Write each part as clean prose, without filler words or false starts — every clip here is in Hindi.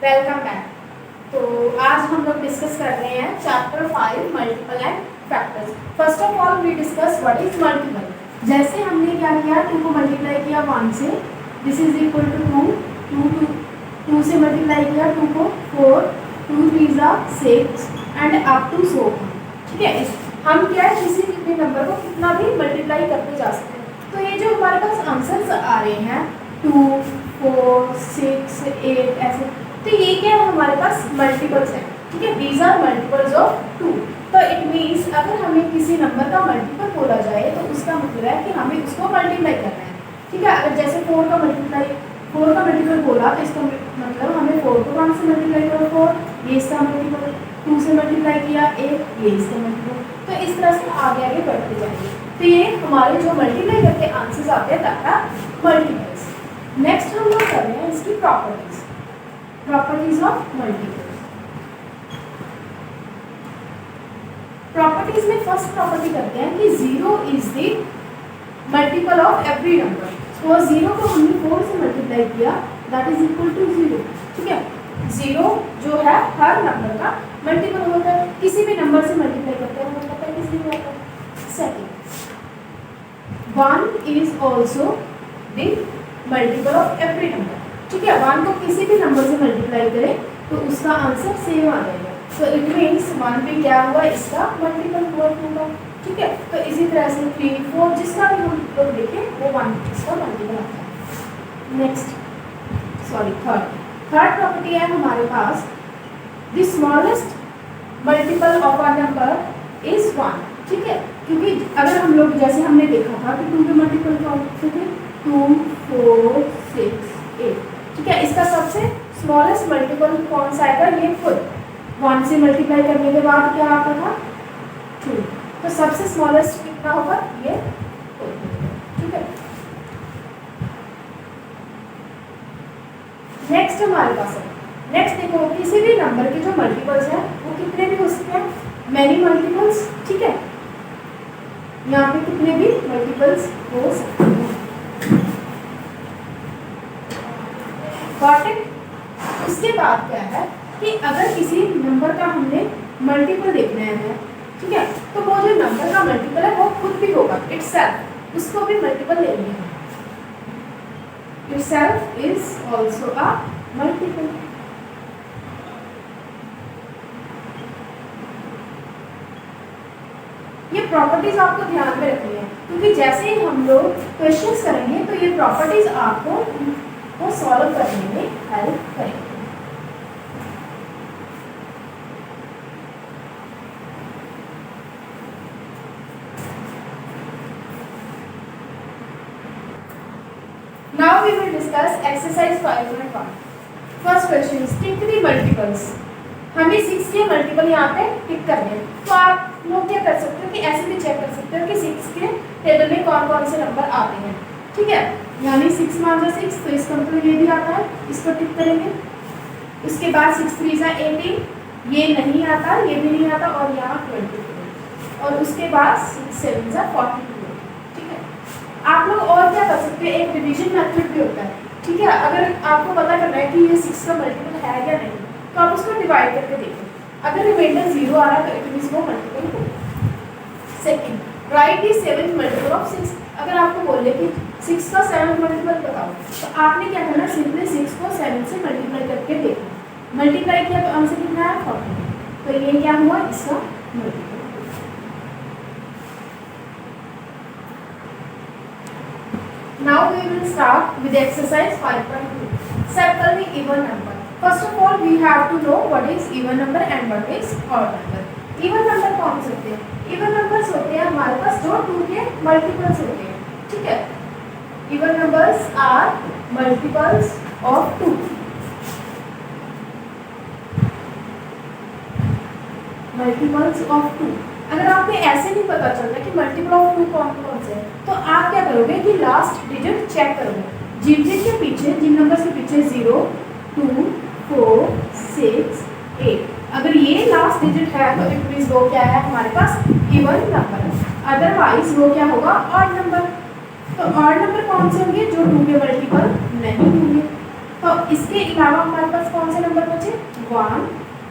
Welcome back. तो आज हम लोग डिस्कस कर रहे हैं chapter 5 multiple and factors. First of all we discuss what is multiple. जैसे हमने क्या किया, 2 को मल्टीप्लाई किया 1 से, दिस इज इक्वल टू 2, 2 से मल्टीप्लाई किया 2 को 4, 2 3 6 एंड अप टू सो। ठीक है, हम क्या है किसी भी नंबर को कितना भी मल्टीप्लाई करते जा सकते हैं। तो ये जो हमारे पास आंसर्स आ रहे हैं 2 4 6 8 ऐसे, तो ये क्या है हमारे पास मल्टीपल्स हैं। ठीक है, दीज आर मल्टीपल्स ऑफ 2। तो इट मीन्स अगर हमें किसी नंबर का मल्टीपल बोला जाए तो उसका मतलब है कि हमें उसको मल्टीप्लाई करना है। ठीक है, अगर जैसे 4 का मल्टीपल बोला तो इसका मतलब हमें 4 को 1 से मल्टीप्लाई करो 4, ये इसका मल्टीपल, 2 से मल्टीप्लाई किया 8, ये इसका मल्टीपल। तो इस तरह से आगे आगे बढ़ते जाएंगे। तो ये हमारे जो मल्टीप्लाई करके आंसर्स आते हैं दैट आर मल्टीपल्स। नेक्स्ट हम लोग कर रहे हैं इसकी प्रॉपर्टीज ऑफ मल्टीपल्स। प्रॉपर्टीज में फर्स्ट प्रॉपर्टी करते हैं कि 0 is the multiple of every number. तो 0 को हमने 4 से मल्टीप्लाई किया दैट इज इक्वल टू 0। ठीक है, 0 जो है हर नंबर का मल्टीपल होता है, किसी भी नंबर से मल्टीप्लाई करते हैं वो पता है किसी भी होता है। Second, 1 is also the multiple of every number. ठीक है, 1 को किसी भी नंबर से मल्टीप्लाई करें तो उसका आंसर सेम आ जाएगा। तो इट मीन्स 1 भी क्या हुआ, इसका मल्टीपल हुआ 2 का। ठीक है, तो इसी तरह से 3 4 जिसका भी हम लोग देखें वो 1 इसका मल्टीपल आता है। नेक्स्ट थर्ड प्रॉपर्टी है हमारे पास, the smallest multiple of a number is 1। ठीक है, क्योंकि अगर हम लोग जैसे हमने देखा था कि 2 के मल्टीपल कौन से थे, 2 4 6 8। ठीक है, इसका सबसे स्मॉलेस्ट मल्टीपल कौन सा आएगा, ये खुद 1 से मल्टीप्लाई करने के बाद क्या आता था 2। तो सबसे स्मॉलेस्ट कितना होगा, ये खुद। ठीक है, नेक्स्ट हमारे पास है, नेक्स्ट देखो किसी भी नंबर के जो मल्टीपल्स हैं वो कितने भी हो सकते हैं, मैनी मल्टीपल्स। ठीक है, यहाँ पे कितने भी मल्टीपल्स हो सकते हैं। उसके बाद क्या है कि अगर किसी नंबर का हमने मल्टीपल देखना है, ठीक है, तो वो जो नंबर का मल्टीपल है वो खुद भी होगा, इटसेल्फ, उसको भी मल्टीपल ले लेंगे। Itself is also a multiple. ये प्रॉपर्टीज आपको ध्यान में रखनी है, क्योंकि जैसे ही हम लोग क्वेश्चंस करेंगे तो ये प्रॉपर्टीज आपको वो सॉल्व करने में हेल्प करेंगे। Now we will discuss exercise 5.1. First question, tick the multiples. हमें 6 के मल्टीपल यहाँ पे टिक करने हैं। तो आप लोग क्या कर सकते हो कि ऐसे भी चेक कर सकते हो कि 6 के टेबल में कौन कौन से नंबर आते हैं। ठीक है, यानी 6 माइनस 6, तो इसका मतलब ये भी आता है, इसको टिक करेंगे। उसके बाद 6 3 18, ये नहीं आता, ये भी नहीं आता, और यहाँ 22, और उसके बाद 6 7 42। ठीक है, आप लोग और क्या कर सकते हैं, एक डिवीजन मेथड भी होता है। ठीक है, अगर आपको पता करना है कि ये 6 का मल्टीपल है या नहीं, तो आप उसको डिवाइड करके देखो। अगर रिमाइंडर 0 आ रहा है तो इट मींस वो मल्टीपल है। Second, right the 7th multiple of 6। अगर आपको बोले कि 6 का 7th मल्टीपल बताओ, तो आपने क्या करना, सिंपली 6 को 7 से मल्टीप्लाई करके देखो। मल्टीप्लाई किया तो आंसर कितना है 40। तो ये क्या हुआ, इसका multiple. Now we will start with exercise 5.2. Circle the even number. First of all, we have to know what is even number and what is odd number. Even number कौन से होते हैं? Even numbers होते हैं हमारे पास जो 2 के multiples होते हैं। ठीक है, even numbers are multiples of 2. Multiples of 2. अगर आपको ऐसे नहीं पता चलता कि मल्टीपल ऑफ 2 कौन कौन से हैं, तो आप क्या करोगे कि लास्ट डिजिट चेक करोगे। जिन के पीछे, जिन नंबर के पीछे 0 2 4 6 8, अगर ये लास्ट डिजिट है तो इट मींस वो क्या है, हमारे पास इवन नंबर है। अदरवाइज वो क्या होगा, ऑड नंबर। तो ऑड नंबर कौन से होंगे, जो 2 के मल्टीपल नहीं होंगे। तो इसके अलावा हमारे पास कौन से नंबर बचे? 1,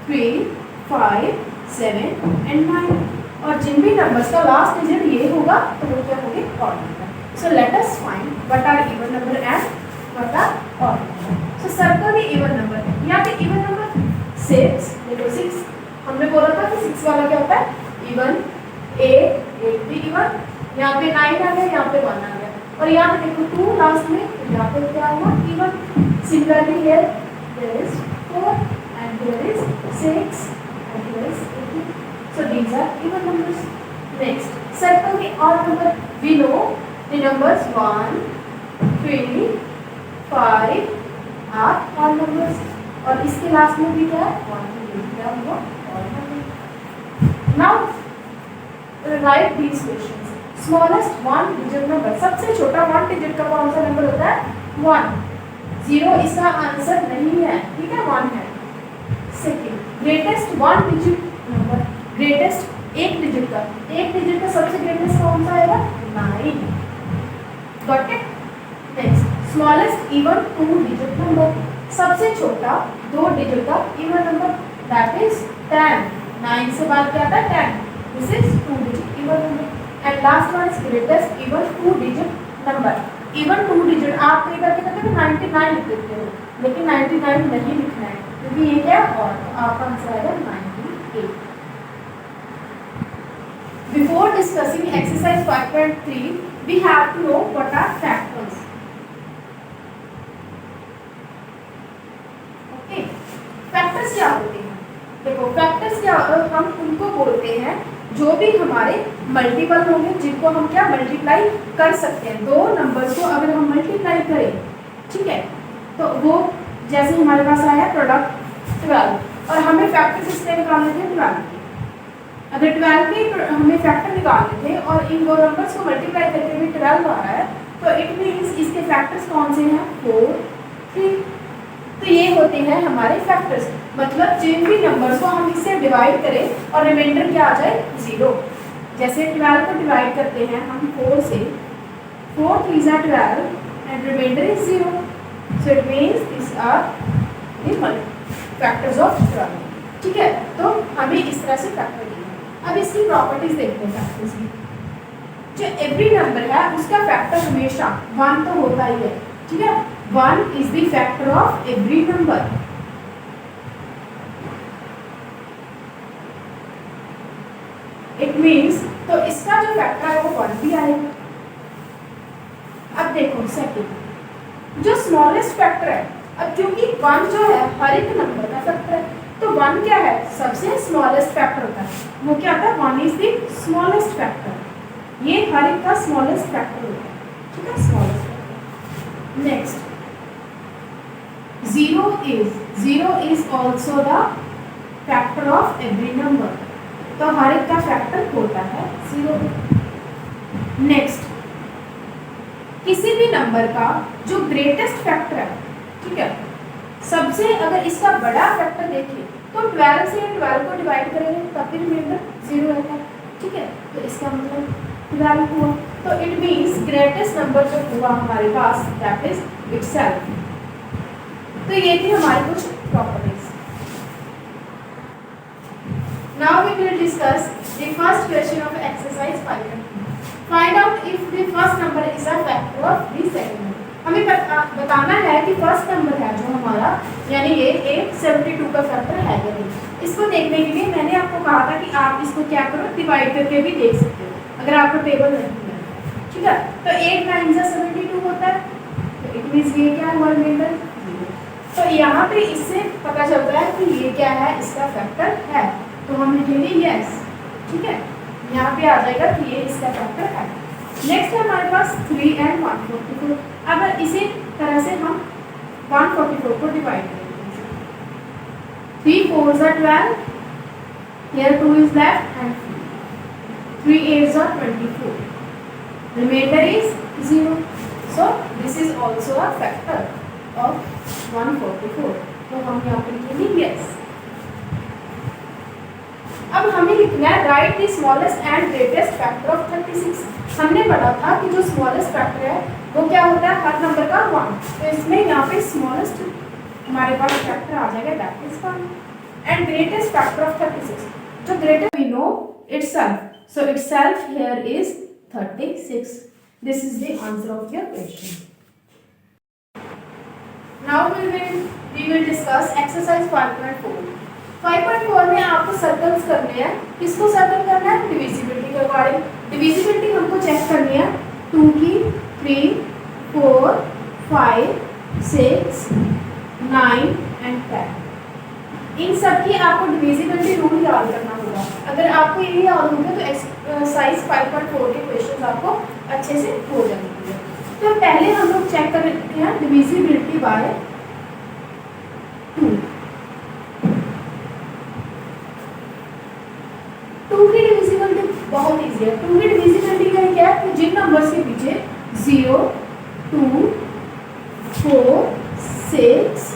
3, 5, 7 एंड 9। और जिन भी नंबर्स का लास्ट डिजिट ये होगा तो वो क्या होंगे? Odd number. So let us find what are even number and what are odd number. So circle the even number. यहाँ पे इवन नंबर 6, देखो 6 हमने बोला था कि 6 वाला क्या होता है? इवन। 8 भी इवन। यहाँ पे 9 आ गया, यहाँ पे 1 आ गया। और यहाँ पे देखो 2 लास्ट में, यहाँ पे क्या हुआ? Even. Similarly here there is 4 and here is 6 and here is 18. So these are even numbers. Next, circle the odd number. We know the numbers 1, 3, 5 are odd numbers. और इसके लास्ट में भी क्या है? 1, 2, क्या हुआ? odd number. Now write these questions. Smallest one digit number. सबसे छोटा 1 digit का कौन सा नंबर होता है? 1. 0 इसका आंसर नहीं है, ठीक है, 1 है। Second, greatest 1 digit number. Greatest 1 digit का, 1 डिजिट का सबसे ग्रेटेस्ट कौन सा आएगा? 9। Got it? Next, smallest even 2 digit number. सबसे छोटा 2 डिजिट का इवन नंबर, दैट इज 10। 9 से बाद क्या आता है? 10। This is 2 digit even number. And last one is greatest even 2 digit number. Even 2 digit आप कई बार क्या करते हो? 99 लिख देते हो, लेकिन 99 नहीं लिखना है क्योंकि ये क्या है? और तो आपका आंसर आएगा 98। Before discussing exercise 5.3, we have to know what are factors. Okay, factors क्या होते हैं? देखो factors क्या, हम उनको बोलते हैं जो भी हमारे मल्टीपल होंगे, जिनको हम क्या मल्टीप्लाई कर सकते हैं। दो नंबर्स को अगर हम मल्टीप्लाई करें, ठीक है, तो वो जैसे हमारे पास आया प्रोडक्ट 12 और हमें फैक्टर्स इसके निकालने थे 12 के। अगर 12 के हमें फैक्टर निकालने थे और इन दो नंबर्स को मल्टीप्लाई करके भी 12 आ रहा है, तो इट मीन्स इसके फैक्टर्स कौन से हैं? 4, 3। तो ये होते हैं हमारे फैक्टर्स। मतलब जिन भी नंबर्स को हम इससे डिवाइड करें और रिमाइंडर क्या आ जाए? 0। जैसे 12 को डिवाइड करते हैं हम 4 से, 4 3 are 12 and remainder is 0. So it means these are the factors of 12. ठीक है, तो हमें इस तरह से फैक्टर दिए। अब इसकी प्रॉपर्टीज देखते हैं फैक्टर्स की। जो एवरी नंबर है उसका फैक्टर हमेशा 1 तो होता ही है, ठीक है। 1 is the factor of every number. It means तो इसका जो फैक्टर है वो 1 भी आएगा। अब देखो सेकंड, जो स्मॉलेस्ट फैक्टर है, अब क्योंकि 1 जो है हर एक नंबर का फैक्टर है, तो 1 क्या है? सबसे स्मॉलेस्ट फैक्टर होता है। वो क्या होता है? 1 is the smallest factor. ये हर एक का स्मॉलेस्ट फैक्टर होता है, ठीक है, smallest factor. Next, 0 is also the factor of every number. तो हर एक का फैक्टर होता है 0। नेक्स्ट, किसी भी नंबर का जो ग्रेटेस्ट फैक्टर है, ठीक है, सबसे अगर इसका बड़ा फैक्टर देखें तो 12 से 12 को डिवाइड करेंगे तब भी रिमाइंडर 0 रहता है, ठीक है। तो इसका मतलब 12 हुआ। तो इट मीन्स ग्रेटेस्ट नंबर जो हुआ हमारे पास दैट इज इटसेल्फ। तो ये थी हमारी कुछ properties. Now we will discuss the first question of exercise 5.3. Find out if the first number is a factor of the second number. हमें बताना है कि फर्स्ट नंबर है जो हमारा, यानी ये 872 का फैक्टर है या नहीं। इसको देखने के लिए मैंने आपको कहा था कि आप इसको क्या करो, डिवाइड करके भी देख सकते हो अगर आपको टेबल नहीं मिला, ठीक है। तो 8 9 72 होता है, तो इट मीन्स ये क्या हुआ? रिमाइंडर 0। तो यहाँ पे इससे पता चलता है कि ये क्या है? इसका फैक्टर है, तो हम लिखेंगे यस, ठीक है। यहाँ पे आ जाएगा कि ये इसका फैक्टर है। नेक्स्ट है हमारे पास 3 and 144। अब इसी तरह से हम 144 को डिवाइड करेंगे। 3 4s are 12, here 2 is left and 3 8s are 24, remainder is 0. So this is also a factor of 144. तो हम यहाँ पे लिखेंगे यस। अब हमें लिखना है right the smallest and greatest factor of 36। हमने पढ़ा था कि जो स्मॉलेस्ट फैक्टर है वो क्या होता है? हर नंबर का 1। तो इसमें यहाँ पे स्मॉलेस्ट हमारे पास फैक्टर आ जाएगा, that is 1. And greatest factor of 36, जो greatest we know itself, so itself here is 36. This is the answer of your question. Now we will discuss exercise 5.4. 5.4 में आपको सर्कल्स करने हैं. किसको सर्कल करना है? डिविजिबिलिटी के अकॉर्डिंग. डिविजिबिलिटी हमको चेक करनी है 2 की, 3, 4, 5, 6, 9 एंड 10. इन सब की आपको डिविजिबिलिटी रूल याद करना होगा. अगर आपको ये याद होगा तो एक्सरसाइज 5.4 के क्वेश्चन आपको अच्छे से हो जाएंगे. तो पहले हम लोग चेक करते हैं डिविजिबिलिटी बाय 2. 2 की डिविजिबिलिटी बहुत इजी है. 2 की डिविजिबिलिटी का क्या है कि जिन नंबर्स के पीछे 0, 2, 4, 6,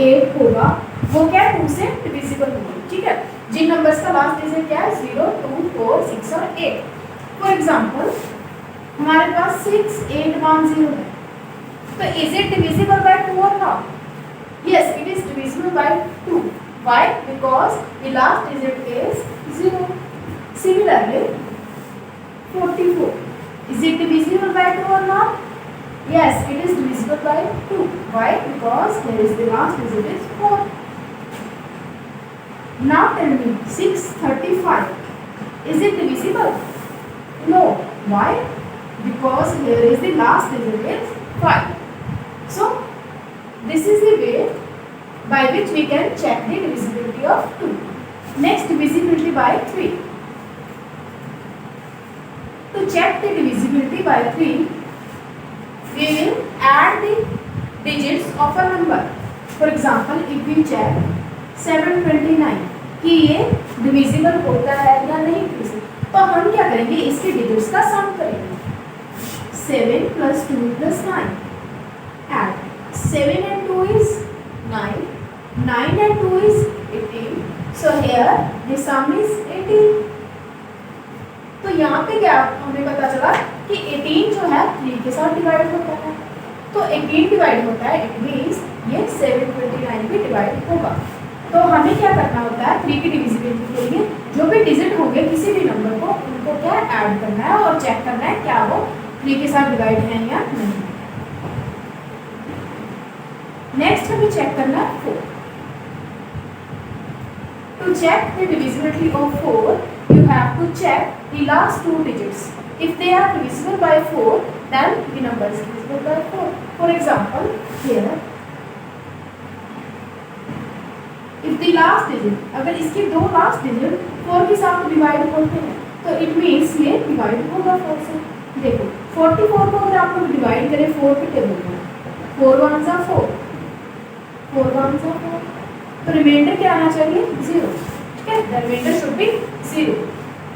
8 होगा वो क्या है 2 से डिविजिबल होगी. ठीक है. जिन नंबर्स का लास्ट डिजिट क्या है 0, 2, 4, 6 और 8. फॉर एग्जांपल हमारे पास 6, 8, 1, 0 है. तो इज इट डिविजिबल बाय 2 और not? Yes, it is divisible bye 2. Why? Because the last digit is 0. Similarly, 44. Is it divisible by 2 or not? Yes, it is divisible by 2. Why? Because there is the last digit is 4. Now tell me, 635. Is it divisible? No. Why? Because here is the last digit is 5. So this is the way by which we can check the divisibility of 2. Next, divisibility by 3. To check the divisibility by 3, we will add the digits of a number. For example, if we check 729 कि ये divisible होता है या नहीं divisible, तो हम क्या करेंगे इसके digits का sum करेंगे. 7 plus 2 plus 9. Add 7 and 2 is 9. 9 and 2 is 18. So here the sum is 18. तो यहाँ पे क्या हमें पता चला कि 18 जो है 3 के साथ डिवाइड होता है. तो 18 डिवाइड होता है, इट मीन्स ये 729 भी डिवाइड होगा. तो हमें क्या करना होता है 3 की डिविजिबिलिटी के लिए जो भी डिजिट होंगे किसी भी नंबर को उनको क्या ऐड करना है और चेक करना है क्या वो 3 के साथ डिवाइड है या नहीं. नेक्स्ट हमें चेक करना है 4. To check the divisibility of 4, you have to check the last 2 digits. If they are divisible by 4, then the number is divisible by 4. For example, here, if the last digit, अगर इसके 2 last digit 4 के साथ डिवाइड होते हैं, तो it means ये डिवाइड होगा 4 से. देखो 44 को अगर आप लोग डिवाइड करें 4 के टेबल में, 4 1s are 4, 4 1s are 4. तो रिमाइंडर क्या आना चाहिए 0. ठीक है. The remainder should be 0.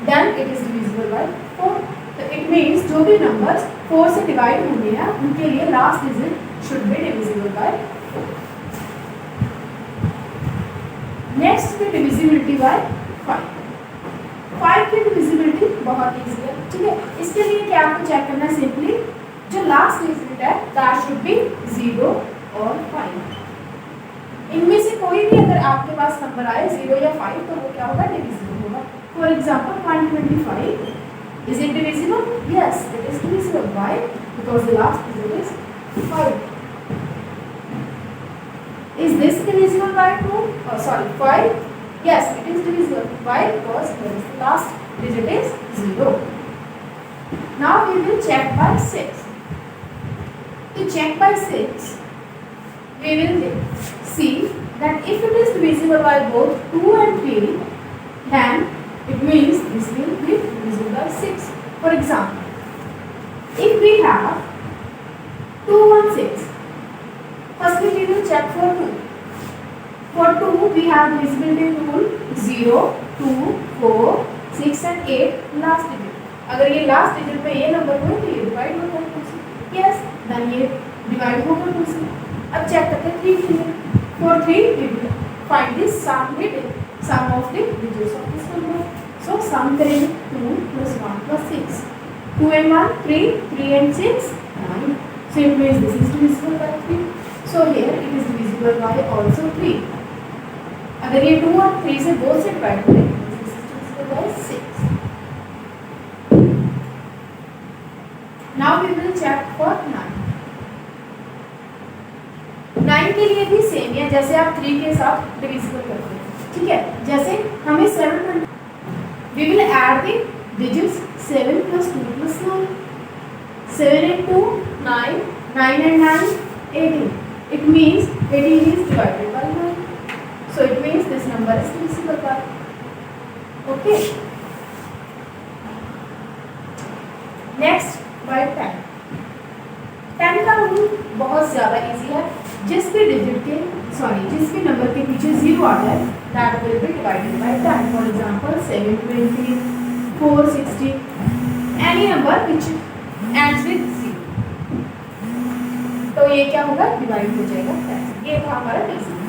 Then it is divisible by 4. तो इट मींस जो भी नंबर्स 4 से डिवाइड होंगे हैं उनके लिए last digit should be divisible by 4. Next की डिविजिबिलिटी बाय 5. 5 की डिविजिबिलिटी बहुत इजी है. ठीक है. इसके लिए क्या आपको चेक करना है, सिंपली जो लास्ट डिजिट है दैट शुड बी 0 और 5. इनमें से कोई भी अगर आपके पास नंबर आए 0 या 5 तो वो क्या होगा डिविजिबल होगा. For example 125. Is it divisible? Yes, it is divisible. Why? Because the last digit is 5. Is this divisible by 2? Sorry, 5? Yes, it is divisible. Why? Because here is the last digit is 0. Now we will check by 6. To check by 6, we will see that if it is divisible by both 2 and 3, then it means this will be divisible by 6. For example, if we have 2, 1, 6, firstly we will check for 2. For 2 we have divisibility rule 0, 2, 4, 6 and 8 last digit. अगर ये last digit में ये नंबर हो तो ये डिवाइड होगा 2 से. Yes, then ये डिवाइड होगा 2 से. अब चेक करते हैं 3 के लिए. For 3 we will find this sum of the digits of this number. So sum करेंगे 2 plus 1 plus 6. 2 and 1 3, 3 and 6 9. So it means this is divisible by 3. So here it is divisible multiple bye also 3। अगर ये 2 और 3 से बोथ से डिवाइड करें तो 6। Now we will check for 9। 9 के लिए भी सेम है, जैसे आप 3 के साथ डिविजिबल करते हैं, ठीक है। जैसे हमें 7 we will add the digits 7 + 2 + 9। 7 and 2 9, 9 and 9 18. It means 18 is divided by 9. So it means this number is divisible by. Okay. Next by 10. 10 का रूल बहुत ज़्यादा इजी है। जिस भी नंबर के पीछे 0 आ जाए that will be divided by 10. For example 720, 460, any number which ends with 0. तो ये क्या होगा, डिवाइड हो जाएगा 10। ये था हमारा बेसिक।